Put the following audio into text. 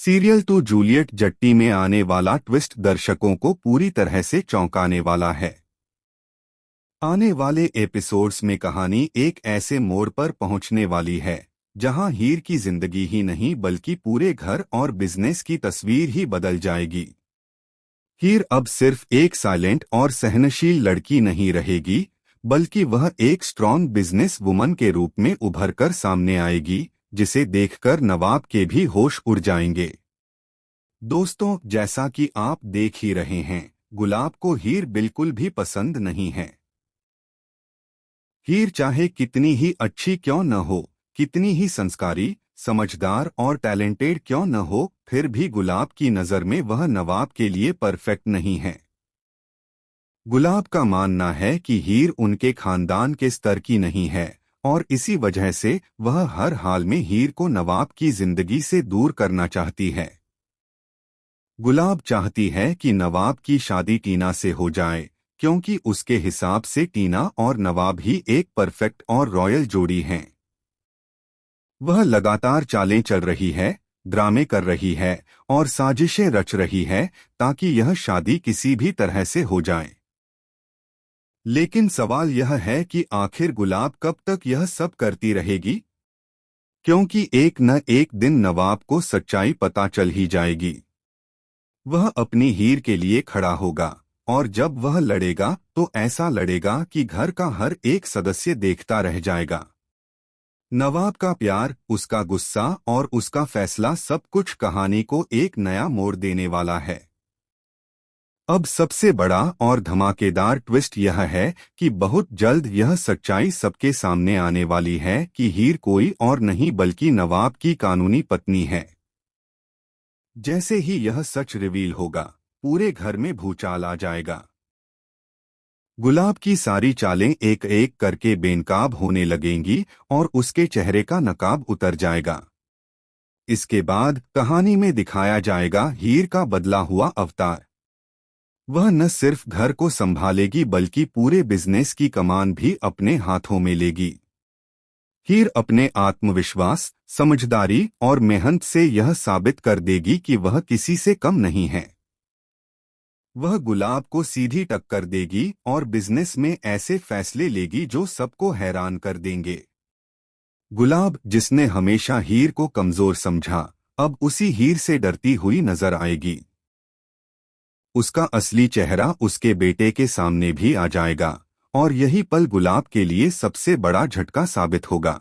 Serial to Juliet Jatti में आने वाला ट्विस्ट दर्शकों को पूरी तरह से चौंकाने वाला है। आने वाले एपिसोड्स में कहानी एक ऐसे मोड़ पर पहुंचने वाली है जहां हीर की जिंदगी ही नहीं बल्कि पूरे घर और बिजनेस की तस्वीर ही बदल जाएगी। हीर अब सिर्फ एक साइलेंट और सहनशील लड़की नहीं रहेगी, बल्कि वह एक स्ट्रॉन्ग बिजनेस वुमन के रूप में उभर कर सामने आएगी, जिसे देखकर नवाब के भी होश उड़ जाएंगे। दोस्तों, जैसा कि आप देख ही रहे हैं, गुलाब को हीर बिल्कुल भी पसंद नहीं है। हीर चाहे कितनी ही अच्छी क्यों न हो, कितनी ही संस्कारी, समझदार और टैलेंटेड क्यों न हो, फिर भी गुलाब की नज़र में वह नवाब के लिए परफेक्ट नहीं है। गुलाब का मानना है कि हीर उनके खानदान के स्तर की नहीं है और इसी वजह से वह हर हाल में हीर को नवाब की जिंदगी से दूर करना चाहती है। गुलाब चाहती है कि नवाब की शादी टीना से हो जाए, क्योंकि उसके हिसाब से टीना और नवाब ही एक परफेक्ट और रॉयल जोड़ी हैं। वह लगातार चालें चल रही है, ड्रामे कर रही है और साजिशें रच रही है ताकि यह शादी किसी भी तरह से हो जाए। लेकिन सवाल यह है कि आखिर गुलाब कब तक यह सब करती रहेगी, क्योंकि एक न एक दिन नवाब को सच्चाई पता चल ही जाएगी। वह अपनी हीर के लिए खड़ा होगा और जब वह लड़ेगा तो ऐसा लड़ेगा कि घर का हर एक सदस्य देखता रह जाएगा। नवाब का प्यार, उसका गुस्सा और उसका फैसला सब कुछ कहानी को एक नया मोड़ देने वाला है। अब सबसे बड़ा और धमाकेदार ट्विस्ट यह है कि बहुत जल्द यह सच्चाई सबके सामने आने वाली है कि हीर कोई और नहीं बल्कि नवाब की कानूनी पत्नी है। जैसे ही यह सच रिवील होगा, पूरे घर में भूचाल आ जाएगा। गुलाब की सारी चालें एक एक करके बेनकाब होने लगेंगी और उसके चेहरे का नकाब उतर जाएगा। इसके बाद कहानी में दिखाया जाएगा हीर का बदला हुआ अवतार। वह न सिर्फ घर को संभालेगी बल्कि पूरे बिजनेस की कमान भी अपने हाथों में लेगी। हीर अपने आत्मविश्वास, समझदारी और मेहनत से यह साबित कर देगी कि वह किसी से कम नहीं है। वह गुलाब को सीधी टक्कर देगी और बिजनेस में ऐसे फैसले लेगी जो सबको हैरान कर देंगे। गुलाब, जिसने हमेशा हीर को कमजोर समझा, अब उसी हीर से डरती हुई नजर आएगी। उसका असली चेहरा उसके बेटे के सामने भी आ जाएगा और यही पल गुलाब के लिए सबसे बड़ा झटका साबित होगा।